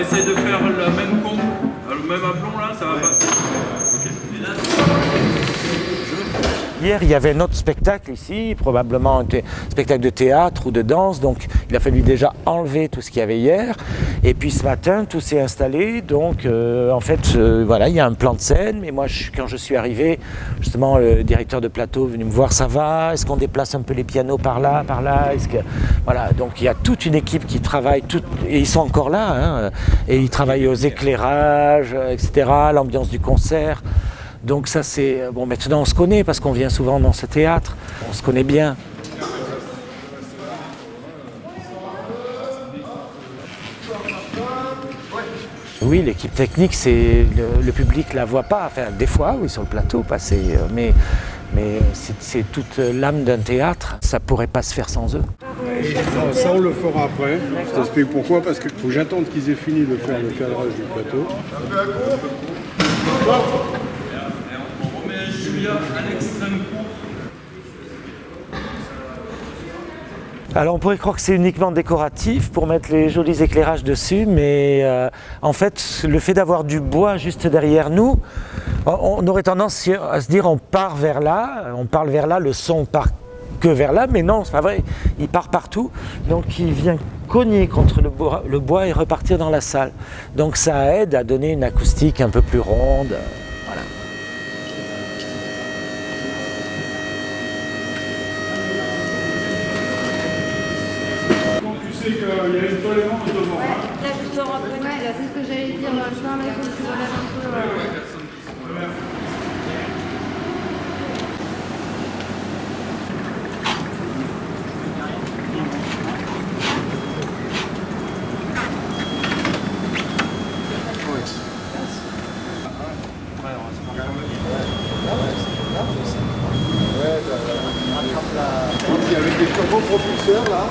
essaye de faire la même con, le même aplomb là, ça va passer. Okay. Hier, il y avait un autre spectacle ici, probablement un spectacle de théâtre ou de danse, donc il a fallu déjà enlever tout ce qu'il y avait hier. Et puis ce matin, tout s'est installé, donc en fait, voilà, il y a un plan de scène, mais moi, quand je suis arrivé, justement, le directeur de plateau est venu me voir, ça va, est-ce qu'on déplace un peu les pianos par là, est-ce que... Voilà, donc il y a toute une équipe qui travaille, et ils sont encore là, hein, et ils travaillent aux éclairages, etc., l'ambiance du concert. Donc ça c'est... Bon, maintenant on se connaît parce qu'on vient souvent dans ce théâtre, on se connaît bien. Oui, l'équipe technique, c'est le public la voit pas, enfin des fois, oui, sur le plateau, mais c'est toute l'âme d'un théâtre, ça pourrait pas se faire sans eux. Et ça on le fera après, je t'explique pourquoi, parce qu'il faut que j'attende qu'ils aient fini de faire le cadrage du plateau. Alors on pourrait croire que c'est uniquement décoratif pour mettre les jolis éclairages dessus, mais en fait le fait d'avoir du bois juste derrière nous, on aurait tendance à se dire on parle vers là, le son part que vers là, mais non, c'est pas vrai, il part partout, donc il vient cogner contre le bois et repartir dans la salle. Donc ça aide à donner une acoustique un peu plus ronde. Voilà. Tu sais qu'il y a une tolérance devant. Ouais, là je sors après, c'est ce que j'allais dire, je fais un mec qui se relève un peu. Avec des turbopropulseurs là.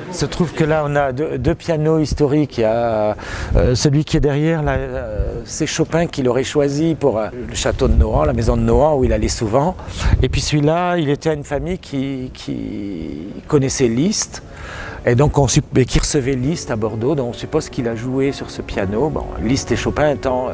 Il se trouve que là on a deux pianos historiques. Il y a celui qui est derrière, là, c'est Chopin qui l'aurait choisi pour le château de Nohant, la maison de Nohant où il allait souvent. Et puis celui-là, il était à une famille qui connaissait Liszt. Et donc qui recevait Liszt à Bordeaux, donc on suppose qu'il a joué sur ce piano. Bon, Liszt et Chopin étant,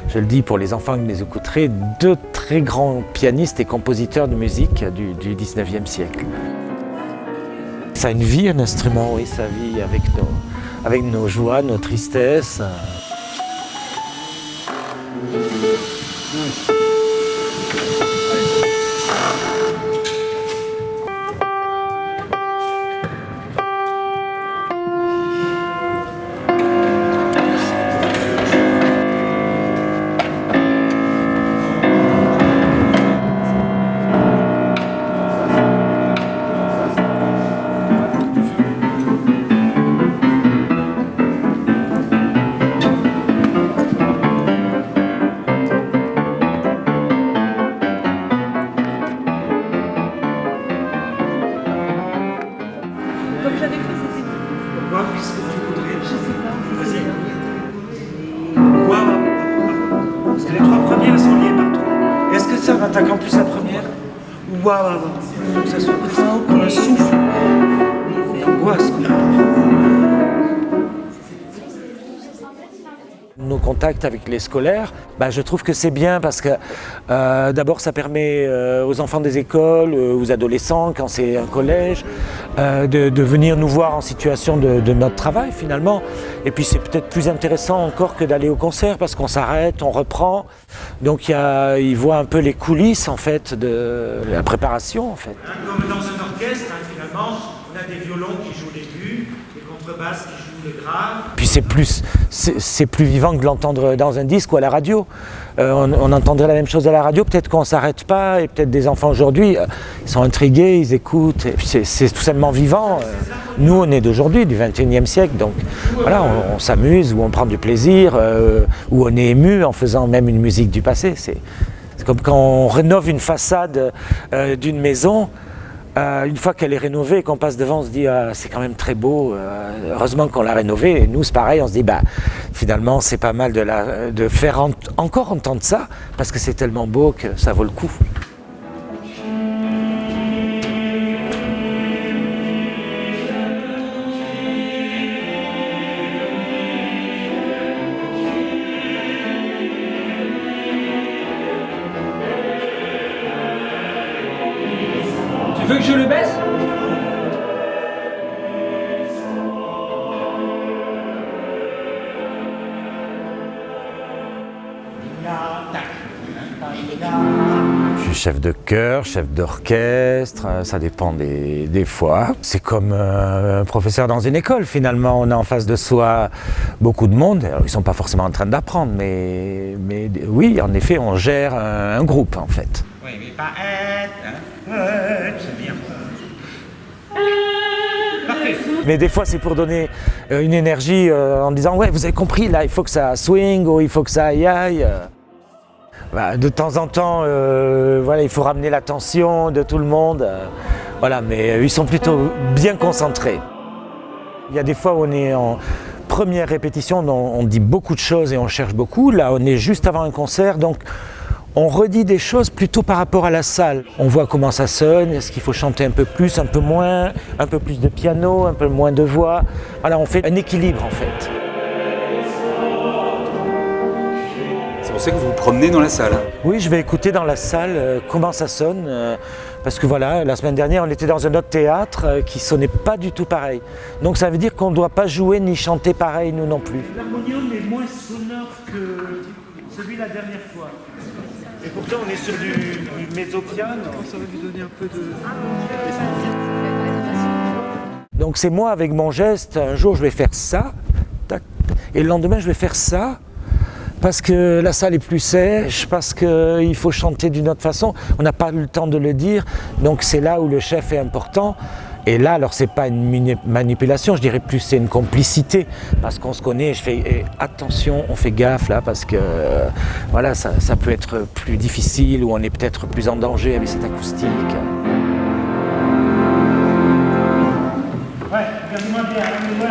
je le dis pour les enfants qui les écouteraient, deux très grands pianistes et compositeurs de musique du 19e siècle. Ça a une vie, un instrument, oui, ça vit avec nos joies, nos tristesses. Comme j'avais fait, c'était... Pourquoi? Qu'est-ce que tu voudrais? Je sais pas. Vas-y. Pourquoi? Parce que les trois premières sont liées par trois. Est-ce que c'est en attaquant plus la première? Waouh! Il faut que ça soit comme un souffle. D'angoisse, quoi. Nos contacts avec les scolaires, je trouve que c'est bien parce que d'abord ça permet aux enfants des écoles, aux adolescents quand c'est un collège, de venir nous voir en situation de notre travail finalement. Et puis c'est peut-être plus intéressant encore que d'aller au concert parce qu'on s'arrête, on reprend. Donc ils voient un peu les coulisses en fait de la préparation en fait. Comme dans un orchestre, finalement, on a des violons qui jouent l'aigu, des contrebasses qui jouent le grave. Puis c'est plus vivant que de l'entendre dans un disque ou à la radio. On entendrait la même chose à la radio, peut-être qu'on ne s'arrête pas, et peut-être des enfants aujourd'hui, ils sont intrigués, ils écoutent, et puis c'est tout simplement vivant. Nous, on est d'aujourd'hui, du 21e siècle, donc voilà, on s'amuse, ou on prend du plaisir, ou on est ému en faisant même une musique du passé. C'est comme quand on rénove une façade d'une maison. Une fois qu'elle est rénovée et qu'on passe devant, on se dit c'est quand même très beau, heureusement qu'on l'a rénovée. Et nous, c'est pareil, on se dit finalement c'est pas mal de faire encore entendre ça parce que c'est tellement beau que ça vaut le coup. Je suis chef de chœur, chef d'orchestre, ça dépend des fois. C'est comme un professeur dans une école finalement, on a en face de soi beaucoup de monde. Alors, ils ne sont pas forcément en train d'apprendre, mais oui, en effet, on gère un groupe en fait. Oui, mais pas être, c'est bien. Parfait. Mais des fois, c'est pour donner une énergie en disant « Ouais, vous avez compris, là, il faut que ça swing ou il faut que ça aille. » Bah, de temps en temps, voilà, il faut ramener l'attention de tout le monde. Voilà, mais ils sont plutôt bien concentrés. Il y a des fois où on est en première répétition, on dit beaucoup de choses et on cherche beaucoup. Là, on est juste avant un concert, donc on redit des choses plutôt par rapport à la salle. On voit comment ça sonne, est-ce qu'il faut chanter un peu plus, un peu moins, un peu plus de piano, un peu moins de voix. Voilà, on fait un équilibre en fait. C'est pour ça que vous vous promenez dans la salle. Oui, je vais écouter dans la salle comment ça sonne, parce que voilà, la semaine dernière, on était dans un autre théâtre qui sonnait pas du tout pareil. Donc ça veut dire qu'on ne doit pas jouer ni chanter pareil, nous non plus. L'harmonium est moins sonore que celui de la dernière fois. Et pourtant, on est sur du mezzo-piano. Ça va lui donner un peu de... Donc c'est moi avec mon geste, un jour je vais faire ça, tac, et le lendemain je vais faire ça, parce que la salle est plus sèche, parce qu'il faut chanter d'une autre façon, on n'a pas le temps de le dire, donc c'est là où le chef est important. Et là, alors c'est pas une manipulation, je dirais plus c'est une complicité, parce qu'on se connaît, je fais attention, on fait gaffe là, parce que voilà, ça peut être plus difficile, ou on est peut-être plus en danger avec cette acoustique. Ouais, regardez-moi bien, regardez-moi.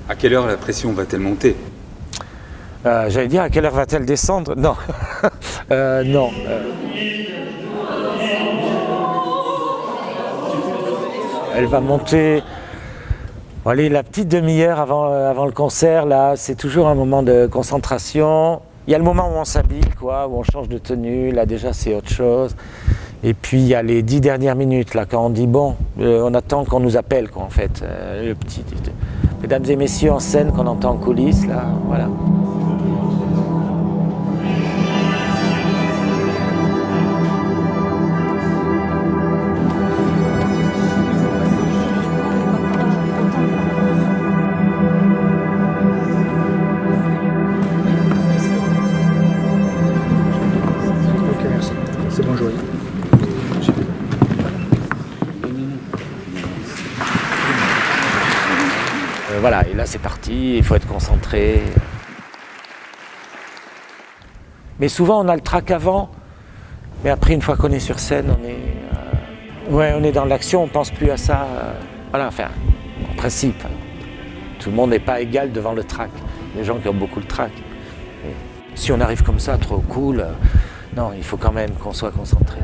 À quelle heure la pression va-t-elle monter? J'allais dire à quelle heure va-t-elle descendre? Non, non. Elle va monter, allez, la petite demi-heure avant le concert, là, c'est toujours un moment de concentration. Il y a le moment où on s'habille, quoi, où on change de tenue, là déjà c'est autre chose. Et puis il y a les 10 dernières minutes, là, quand on dit bon, on attend qu'on nous appelle, quoi, en fait. Le petit, mesdames et messieurs en scène qu'on entend en coulisses, là, voilà. Ok, merci. C'est bon, Joël. Voilà, et là c'est parti, il faut être concentré. Mais souvent on a le trac avant, mais après une fois qu'on est sur scène, on est dans l'action, on pense plus à ça. Voilà, enfin, en principe, tout le monde n'est pas égal devant le trac. Les gens qui ont beaucoup le trac. Si on arrive comme ça, trop cool, non, il faut quand même qu'on soit concentré.